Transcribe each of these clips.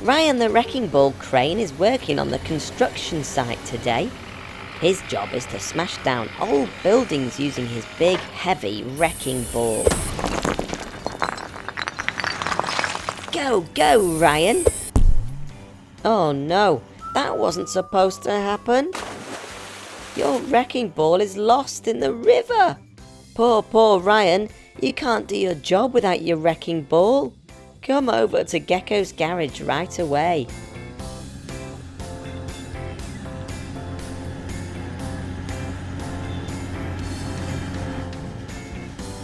Ryan the Wrecking Ball crane is working on the construction site today. His job is to smash down old buildings using his big, heavy wrecking ball. Go, go, Ryan! Oh no, that wasn't supposed to happen. Your wrecking ball is lost in the river. Poor Ryan, you can't do your job without your wrecking ball. Come over to Gecko's garage right away.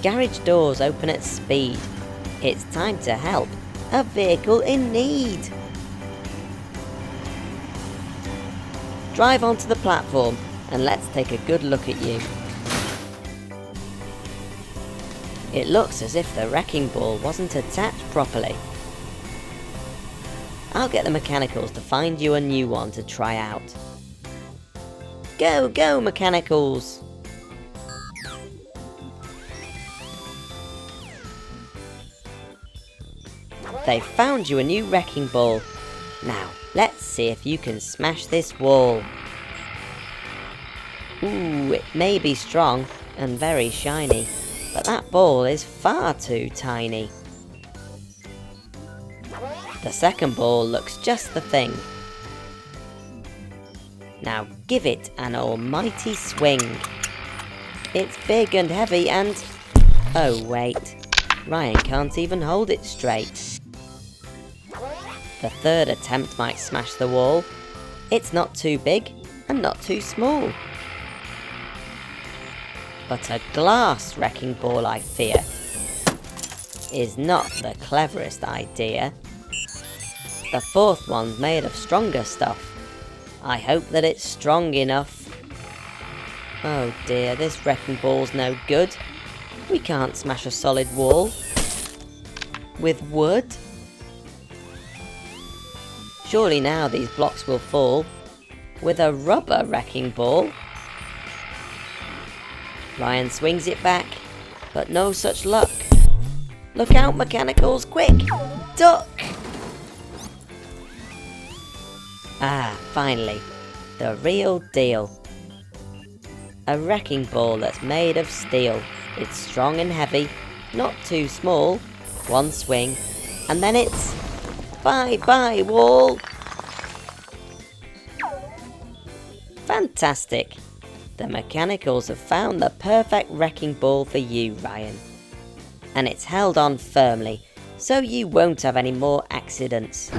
Garage doors open at speed. It's time to help a vehicle in need. Drive onto the platform and let's take a good look at you. It looks as if the wrecking ball wasn't attached properly. I'll get the mechanicals to find you a new one to try out. Go, go, mechanicals! They found you a new wrecking ball. Now, let's see if you can smash this wall. Ooh, it may be strong and very shiny, but that ball is far too tiny. The second ball looks just the thing. Now give it an almighty swing. It's big and heavy and... oh wait, Ryan can't even hold it straight. The third attempt might smash the wall. It's not too big and not too small. But a glass wrecking ball, I fear, is not the cleverest idea. The fourth one's made of stronger stuff. I hope that it's strong enough. Oh dear, this wrecking ball's no good. We can't smash a solid wall with wood. Surely now these blocks will fall with a rubber wrecking ball. Ryan swings it back, but no such luck. Look out, mechanicals, quick! Duck! Ah, finally, the real deal. A wrecking ball that's made of steel. It's strong and heavy, not too small. One swing, and then it's... bye-bye, wall! Fantastic! The mechanicals have found the perfect wrecking ball for you, Ryan. And it's held on firmly, so you won't have any more accidents.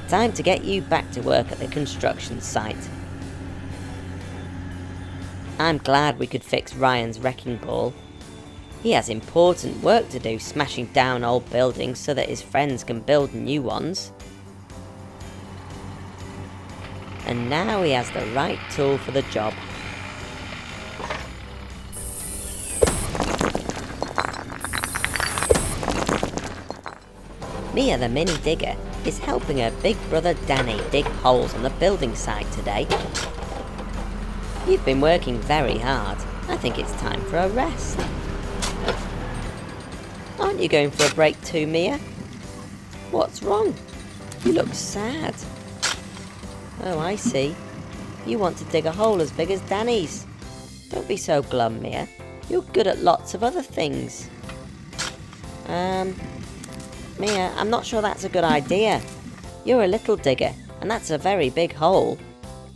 Time to get you back to work at the construction site. I'm glad we could fix Ryan's wrecking ball. He has important work to do smashing down old buildings so that his friends can build new ones. And now he has the right tool for the job. Mia the mini digger is helping her big brother Danny dig holes on the building site today. You've been working very hard. I think it's time for a rest. Aren't you going for a break too, Mia? What's wrong? You look sad. Oh, I see. You want to dig a hole as big as Danny's. Don't be so glum, Mia. You're good at lots of other things. Mia, I'm not sure that's a good idea. You're a little digger, and that's a very big hole.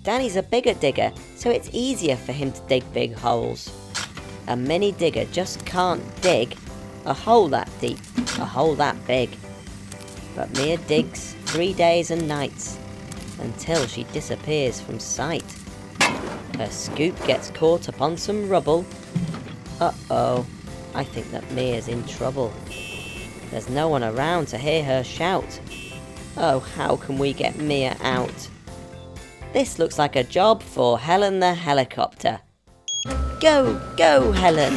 Danny's a bigger digger, so it's easier for him to dig big holes. A mini digger just can't dig a hole that deep, a hole that big. But Mia digs 3 days and nights, until she disappears from sight. Her scoop gets caught upon some rubble. Uh-oh, I think that Mia's in trouble. There's no one around to hear her shout. Oh, how can we get Mia out? This looks like a job for Helen the helicopter. Go, go, Helen!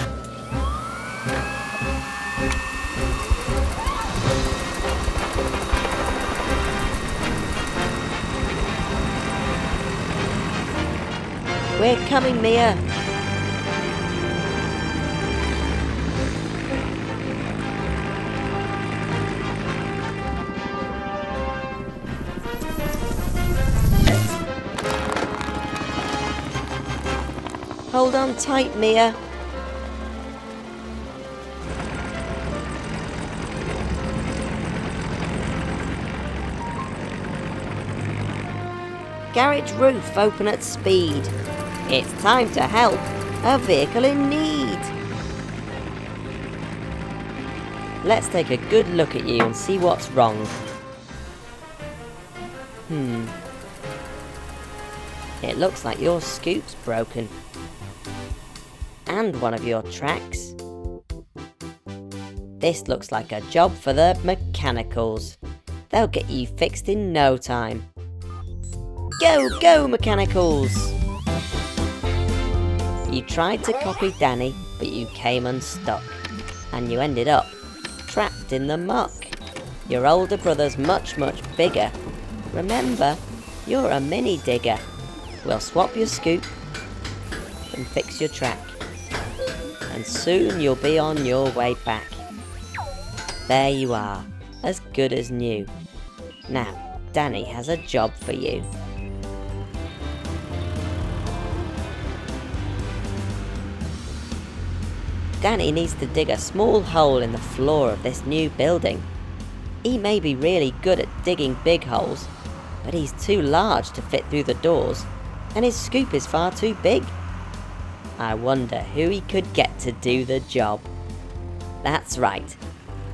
We're coming, Mia! Hold on tight, Mia. Garage roof open at speed. It's time to help a vehicle in need. Let's take a good look at you and see what's wrong. It looks like your scoop's broken. And one of your tracks. This looks like a job for the mechanicals. They'll get you fixed in no time. Go, go, mechanicals! You tried to copy Danny, but you came unstuck. And you ended up trapped in the muck. Your older brother's much, much bigger. Remember, you're a mini digger. We'll swap your scoop and fix your track. And soon you'll be on your way back. There you are, as good as new. Now, Danny has a job for you. Danny needs to dig a small hole in the floor of this new building. He may be really good at digging big holes, but he's too large to fit through the doors, and his scoop is far too big. I wonder who he could get to do the job. That's right,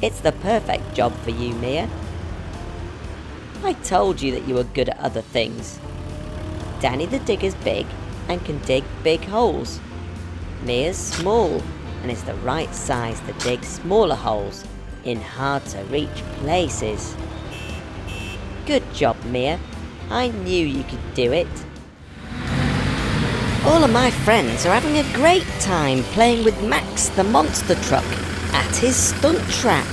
it's the perfect job for you, Mia. I told you that you were good at other things. Danny the digger's big and can dig big holes. Mia's small and is the right size to dig smaller holes in hard-to-reach places. Good job, Mia. I knew you could do it. All of my friends are having a great time playing with Max the monster truck at his stunt track.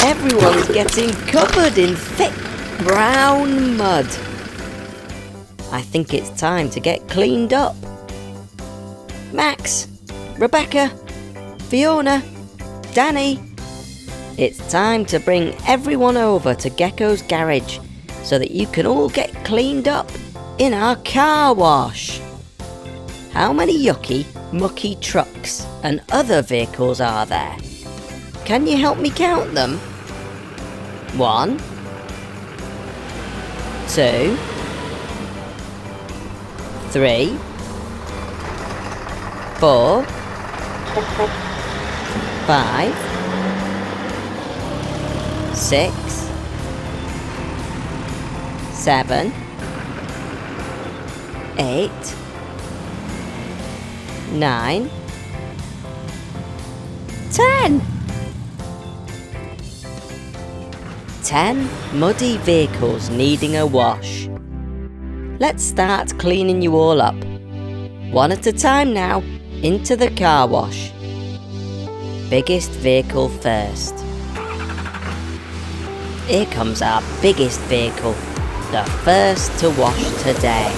Everyone's getting covered in thick brown mud. I think it's time to get cleaned up. Max, Rebecca, Fiona, Danny, it's time to bring everyone over to Gecko's garage so that you can all get cleaned up in our car wash. How many yucky, mucky trucks and other vehicles are there? Can you help me count them? 1, 2, 3, 4, 5, 6, 7, 8, 9, 10. 10 muddy vehicles needing a wash. Let's start cleaning you all up. One at a time now, into the car wash. Biggest vehicle first. Here comes our biggest vehicle, the first to wash today.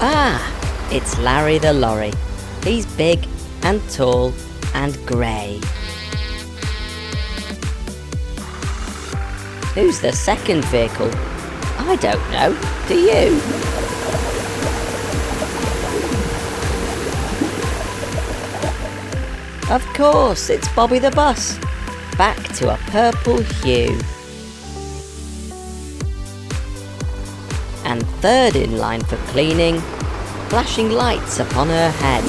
Ah, it's Larry the Lorry. He's big and tall and grey. Who's the second vehicle? I don't know. Do you? Of course, it's Bobby the bus. Back to a purple hue. And third in line for cleaning, flashing lights upon her head.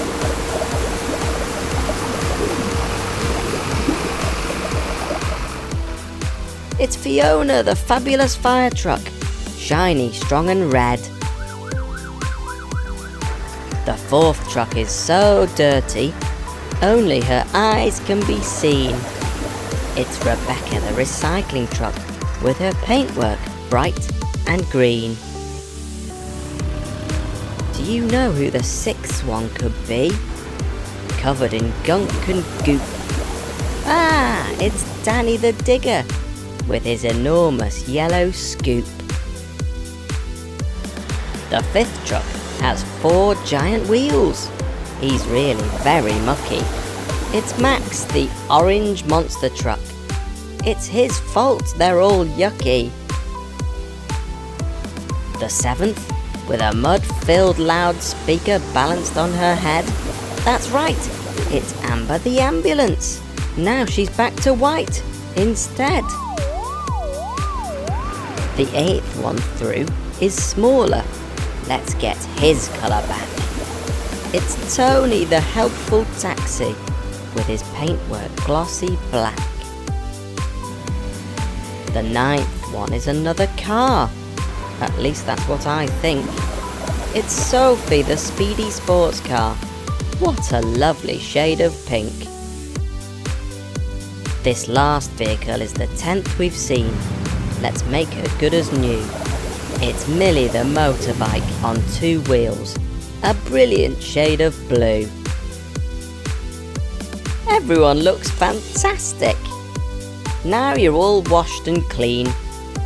It's Fiona, the fabulous fire truck, shiny, strong and red. The fourth truck is so dirty, only her eyes can be seen. It's Rebecca, the recycling truck, with her paintwork bright and green. Do you know who the sixth one could be? Covered in gunk and goop. Ah, it's Danny the digger, with his enormous yellow scoop. The fifth truck has 4 giant wheels. He's really very mucky. It's Max, the orange monster truck. It's his fault they're all yucky. The 7th, with a mud-filled loudspeaker balanced on her head. That's right, it's Amber the ambulance. Now she's back to white instead. The 8th one through is smaller. Let's get his colour back. It's Tony the helpful taxi, with his paintwork glossy black. The 9th one is another car. At least that's what I think. It's Sophie the speedy sports car. What a lovely shade of pink. This last vehicle is the 10th we've seen. Let's make her good as new. It's Millie the motorbike on 2 wheels. A brilliant shade of blue. Everyone looks fantastic. Now you're all washed and clean.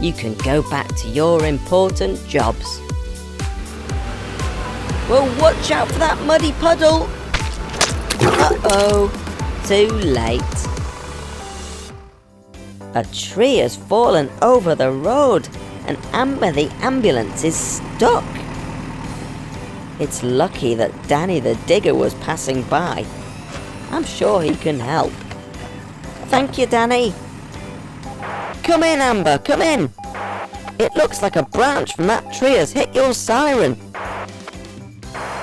You can go back to your important jobs. Well, watch out for that muddy puddle. Uh-oh, too late. A tree has fallen over the road and Amber the ambulance is stuck. It's lucky that Danny the digger was passing by. I'm sure he can help. Thank you, Danny. Come in, Amber, come in. It looks like a branch from that tree has hit your siren.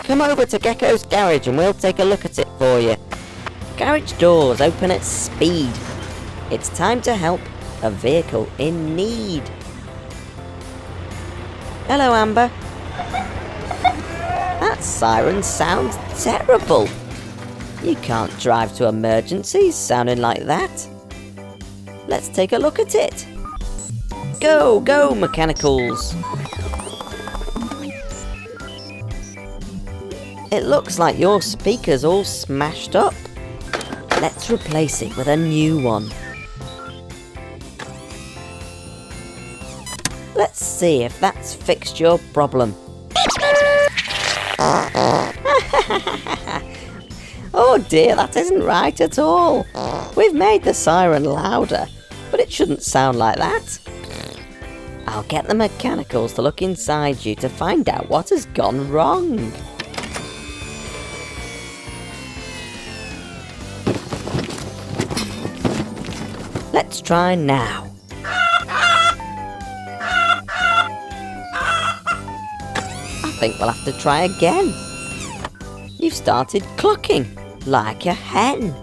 Come over to Gecko's garage and we'll take a look at it for you. Garage doors open at speed. It's time to help a vehicle in need. Hello, Amber. That siren sounds terrible. You can't drive to emergencies sounding like that. Let's take a look at it. Go, go, mechanicals. It looks like your speaker's all smashed up. Let's replace it with a new one. Let's see if that's fixed your problem. Oh dear, that isn't right at all. We've made the siren louder, but it shouldn't sound like that. I'll get the mechanicals to look inside you to find out what has gone wrong. Let's try now. I think we'll have to try again. You've started clucking like a hen.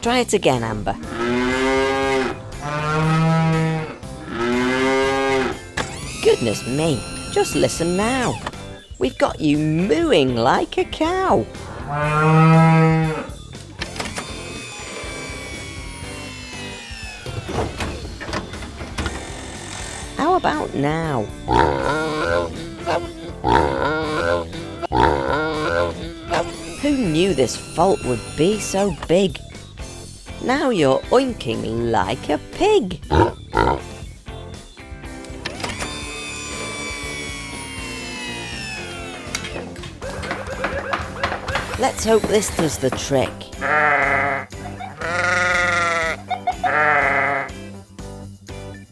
Try it again, Amber. Goodness me, just listen now. We've got you mooing like a cow. How about now? Who knew this fault would be so big? Now you're oinking like a pig. Let's hope this does the trick.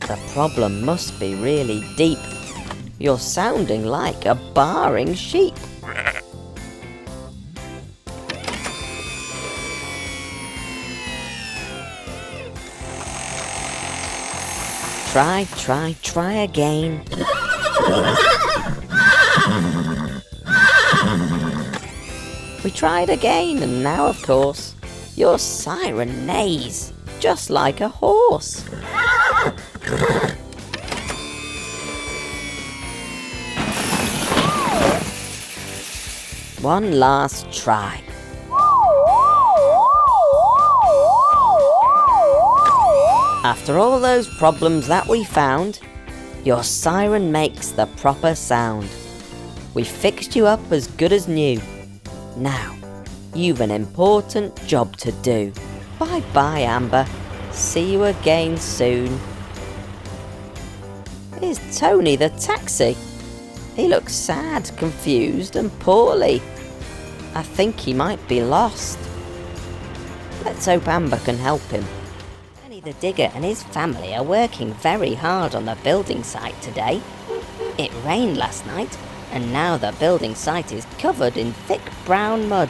The problem must be really deep. You're sounding like a baaing sheep. Try again. We tried again, and now, of course, your siren neighs, just like a horse. One last try. After all those problems that we found, your siren makes the proper sound. We fixed you up as good as new. Now, you've an important job to do. Bye-bye, Amber. See you again soon. Here's Tony the taxi. He looks sad, confused and poorly. I think he might be lost. Let's hope Amber can help him. Danny the digger and his family are working very hard on the building site today. It rained last night, and now the building site is covered in thick brown mud.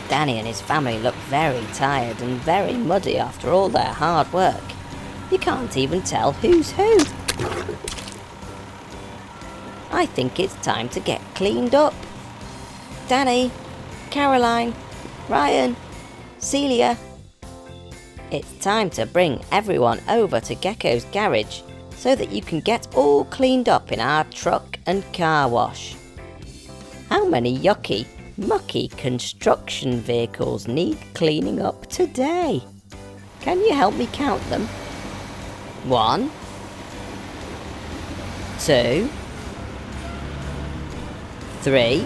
Danny and his family look very tired and very muddy after all their hard work. You can't even tell who's who. I think it's time to get cleaned up. Danny, Caroline, Ryan, Celia. It's time to bring everyone over to Gecko's garage so that you can get all cleaned up in our truck and car wash. How many yucky, mucky construction vehicles need cleaning up today? Can you help me count them? 1, 2, 3,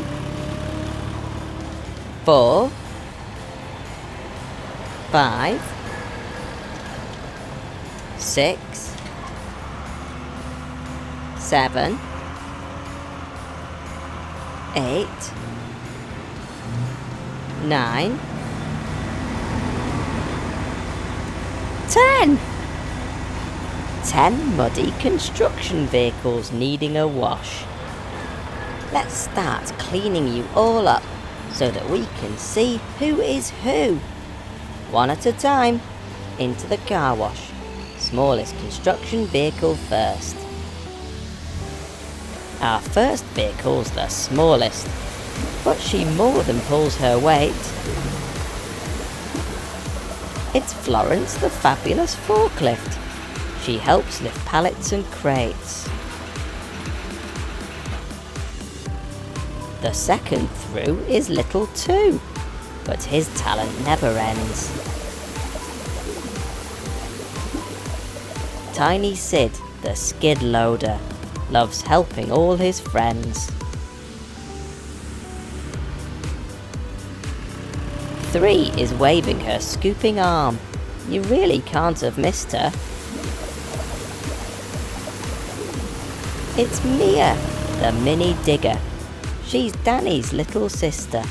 4, 5, 6, 7, 8, 9, 10! 10 muddy construction vehicles needing a wash. Let's start cleaning you all up so that we can see who is who. One at a time, into the car wash. Smallest construction vehicle first. Our first vehicle's the smallest, but she more than pulls her weight. It's Florence the fabulous forklift. She helps lift pallets and crates. The second through is little Two, but his talent never ends. Tiny Sid, the skid loader, loves helping all his friends. 3 is waving her scooping arm. You really can't have missed her. It's Mia, the mini digger. She's Danny's little sister.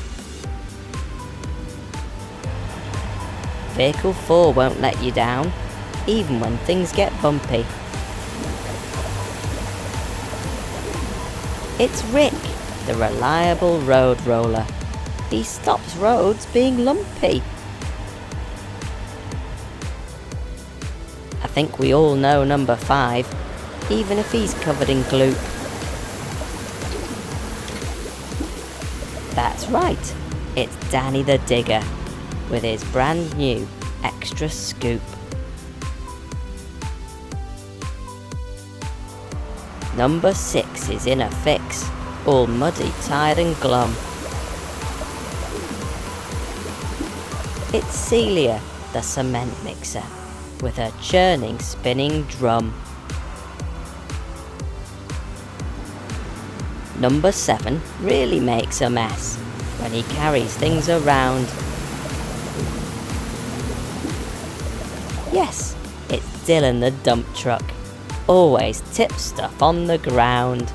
Vehicle 4 won't let you down, even when things get bumpy. It's Rick, the reliable road roller. He stops roads being lumpy. I think we all know number 5, even if he's covered in gloop. That's right, it's Danny the digger, with his brand new extra scoop. Number 6 is in a fix, all muddy, tired and glum. It's Celia, the cement mixer, with her churning, spinning drum. Number 7 really makes a mess when he carries things around. Yes, it's Dylan the dump truck. Always tips stuff on the ground.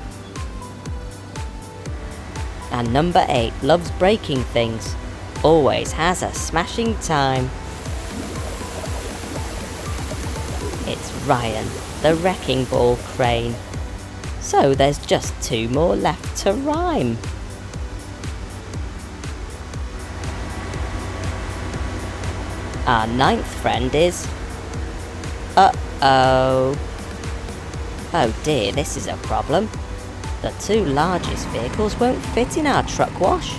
And number 8 loves breaking things. Always has a smashing time. It's Ryan, the wrecking ball crane. So there's just 2 more left to rhyme. Our 9th friend is... Uh-oh. Oh dear, this is a problem. The 2 largest vehicles won't fit in our truck wash.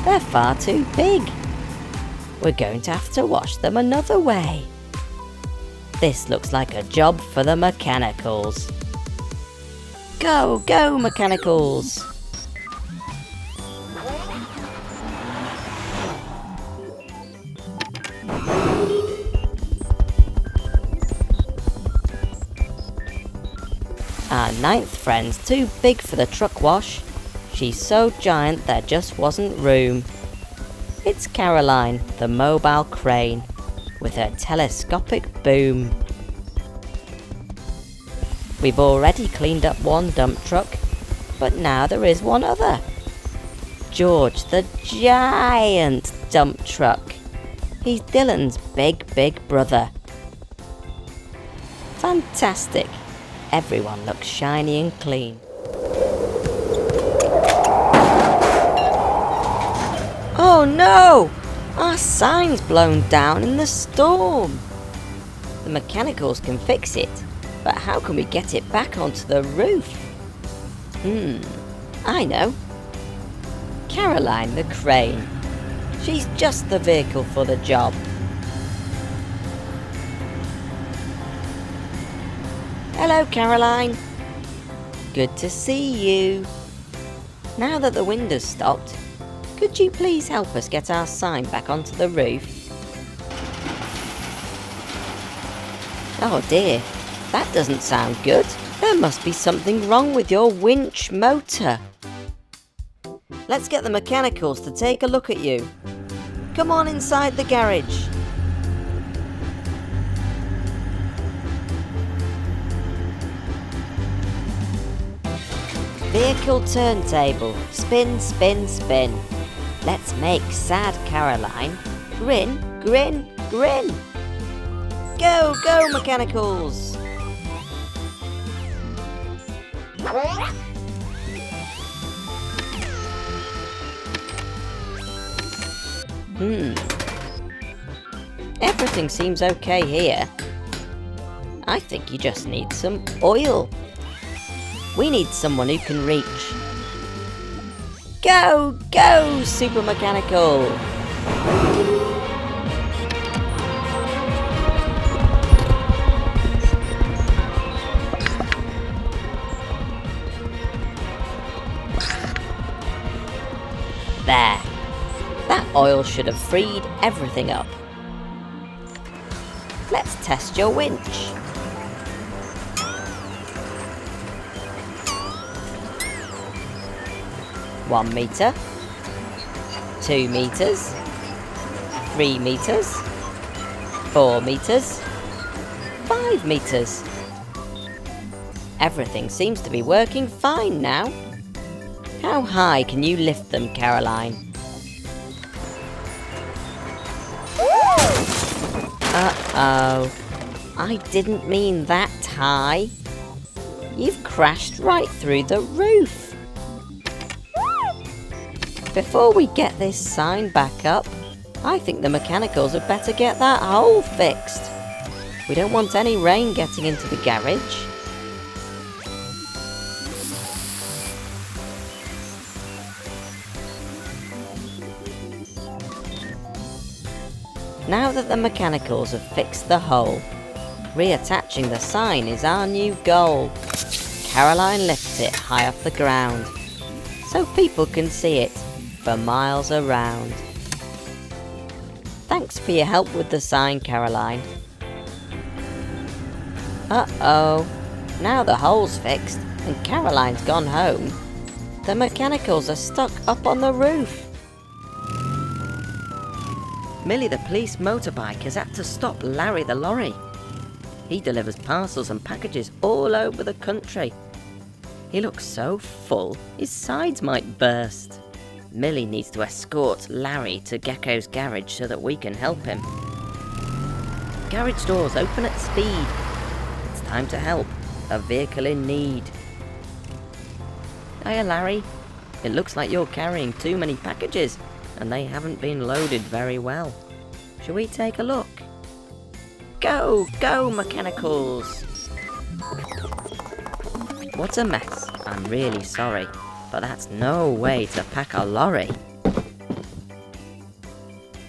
They're far too big. We're going to have to wash them another way. This looks like a job for the mechanicals. Go, go, mechanicals! Our 9th friend's too big for the truck wash. She's so giant there just wasn't room. It's Caroline, the mobile crane, with her telescopic boom. We've already cleaned up 1 dump truck, but now there is 1 other. George, the giant dump truck. He's Dylan's big brother. Fantastic. Everyone looks shiny and clean. Oh no! Our sign's blown down in the storm. The mechanicals can fix it, but how can we get it back onto the roof? I know. Caroline the crane. She's just the vehicle for the job. Hello, Caroline. Good to see you. Now that the wind has stopped, could you please help us get our sign back onto the roof? Oh dear, that doesn't sound good. There must be something wrong with your winch motor. Let's get the mechanicals to take a look at you. Come on inside the garage. Vehicle turntable. Spin, spin, spin. Let's make sad Caroline grin, grin, grin. Go, go, mechanicals! Everything seems okay here. I think you just need some oil. We need someone who can reach. Go, go, Super Mechanical! There. That oil should have freed everything up. Let's test your winch. One meter, 2 meters, 3 meters, 4 meters, 5 meters. Everything seems to be working fine now. How high can you lift them, Caroline? Uh-oh. I didn't mean that high. You've crashed right through the roof. Before we get this sign back up, I think the mechanicals had better get that hole fixed. We don't want any rain getting into the garage. Now that the mechanicals have fixed the hole, reattaching the sign is our new goal. Caroline lifts it high off the ground, so people can see it for miles around. Thanks for your help with the sign, Caroline. Uh-oh. Now the hole's fixed and Caroline's gone home, the mechanicals are stuck up on the roof. Millie the police motorbike has had to stop Larry the lorry. He delivers parcels and packages all over the country. He looks so full, his sides might burst. Millie needs to escort Larry to Gecko's garage so that we can help him. Garage doors open at speed. It's time to help a vehicle in need. Hiya, Larry. It looks like you're carrying too many packages and they haven't been loaded very well. Shall we take a look? Go, go, mechanicals! What a mess. I'm really sorry, but that's no way to pack a lorry.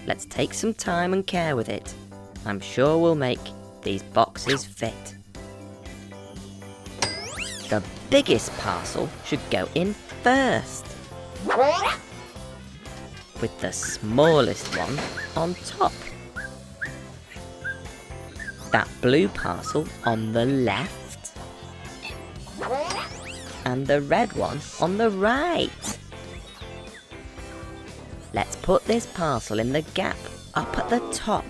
Let's take some time and care with it. I'm sure we'll make these boxes fit. The biggest parcel should go in first, with the smallest one on top. That blue parcel on the left, and the red one on the right. Let's put this parcel in the gap up at the top,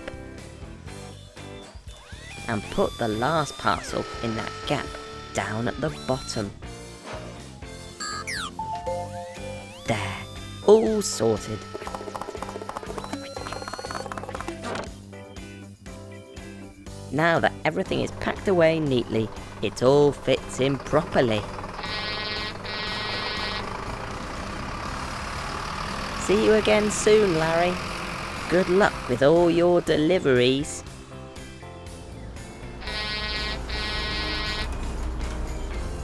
and put the last parcel in that gap down at the bottom. There, all sorted. Now that everything is packed away neatly, it all fits in properly. See you again soon, Larry. Good luck with all your deliveries.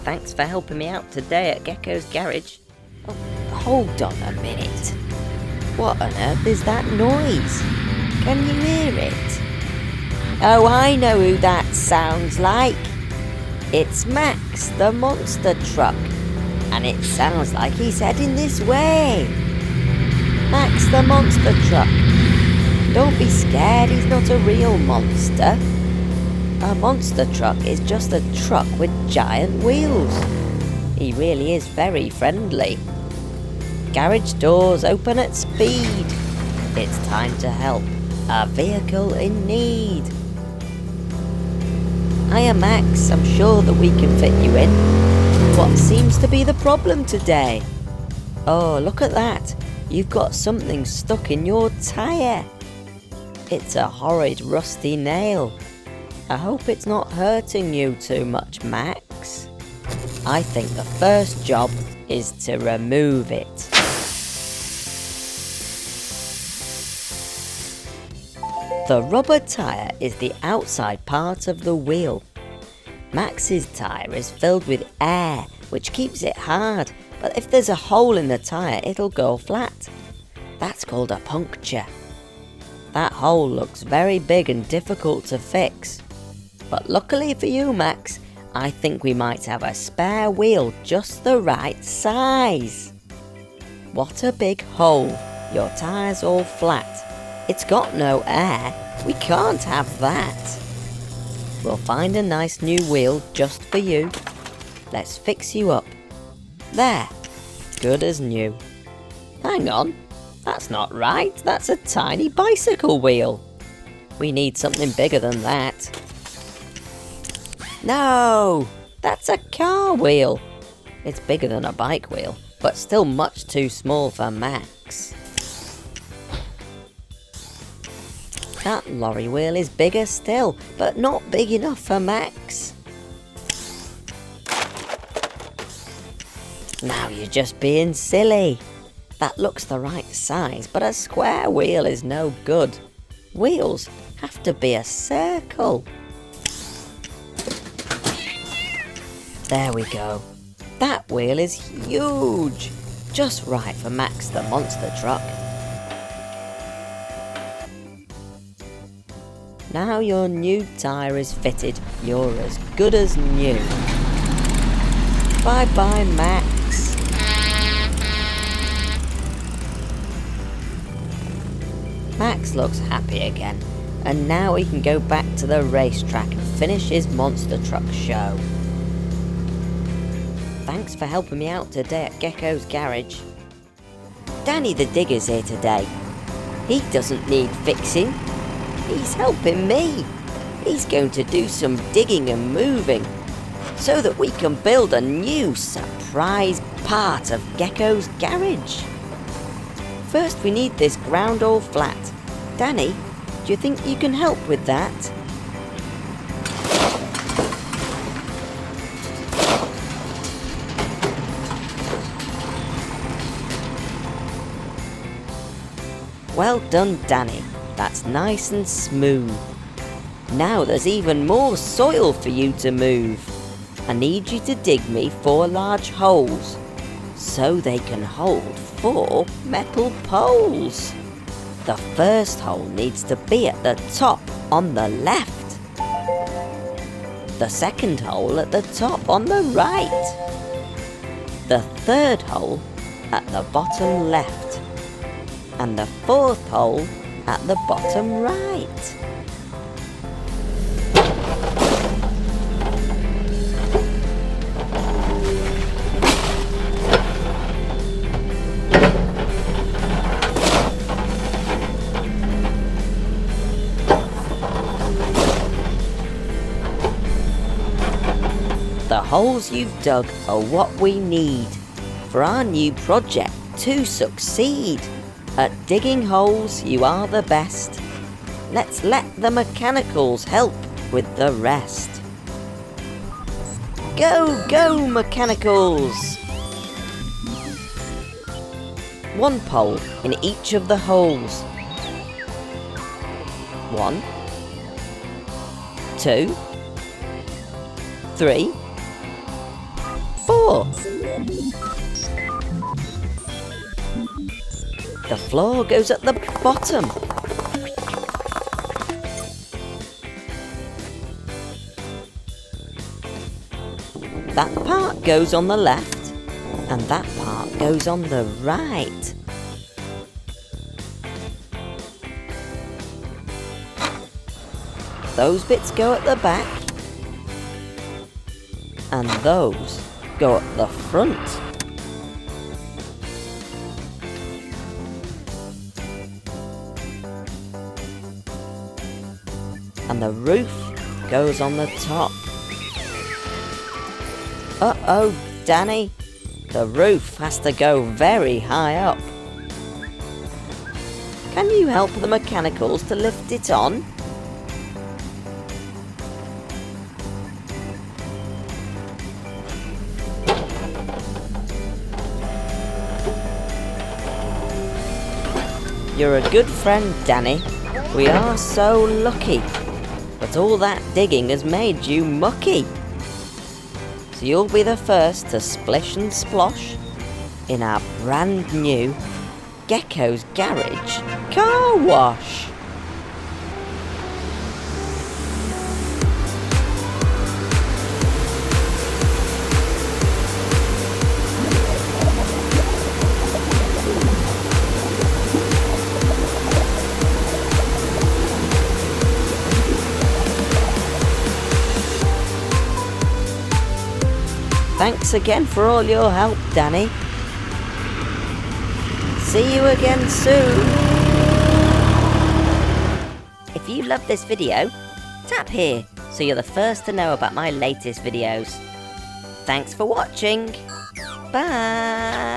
Thanks for helping me out today at Gecko's garage. Oh, hold on a minute. What on earth is that noise? Can you hear it? Oh, I know who that sounds like. It's Max, the monster truck. And it sounds like he's heading this way. Max, the monster truck. Don't be scared, he's not a real monster. A monster truck is just a truck with giant wheels. He really is very friendly. Garage doors open at speed. It's time to help a vehicle in need. Hiya Max, I'm sure that we can fit you in. What seems to be the problem today? Oh, look at that. You've got something stuck in your tyre. It's a horrid rusty nail. I hope it's not hurting you too much, Max. I think the first job is to remove it. The rubber tyre is the outside part of the wheel. Max's tyre is filled with air, which keeps it hard, but if there's a hole in the tyre, it'll go flat. That's called a puncture. That hole looks very big and difficult to fix. But luckily for you, Max, I think we might have a spare wheel just the right size. What a big hole. Your tyre's all flat. It's got no air. We can't have that. We'll find a nice new wheel just for you. Let's fix you up. There. Good as new. Hang on. That's not right. That's a tiny bicycle wheel. We need something bigger than that. No! That's a car wheel. It's bigger than a bike wheel, but still much too small for Max. That lorry wheel is bigger still, but not big enough for Max. Now you're just being silly. That looks the right size, but a square wheel is no good. Wheels have to be a circle. There we go. That wheel is huge. Just right for Max the monster truck. Now your new tyre is fitted. You're as good as new. Bye-bye, Max. Max looks happy again. And now he can go back to the racetrack and finish his monster truck show. Thanks for helping me out today at Gecko's garage. Danny the digger's here today. He doesn't need fixing. He's helping me. He's going to do some digging and moving so that we can build a new surprise part of Gecko's garage. First we need this ground all flat. Danny, do you think you can help with that? Well done, Danny. That's nice and smooth. Now there's even more soil for you to move. I need you to dig me 4 large holes so they can hold 4 metal poles. The first hole needs to be at the top on the left. The second hole at the top on the right. The third hole at the bottom left. And the fourth hole at the bottom right. The holes you've dug are what we need for our new project to succeed. At digging holes, you are the best. Let's let the mechanicals help with the rest. Go, go, mechanicals! One pole in each of the holes. 1, 2, 3, 4. The floor goes at the bottom. That part goes on the left, and that part goes on the right. Those bits go at the back, and those go at the front. And the roof goes on the top. Uh-oh, Danny, the roof has to go very high up. Can you help the mechanicals to lift it on? You're a good friend, Danny. We are so lucky. But all that digging has made you mucky. So you'll be the first to splish and splosh in our brand new Gecko's Garage car wash. Thanks again for all your help, Danny. See you again soon. If you love this video, tap here so you're the first to know about my latest videos. Thanks for watching. Bye.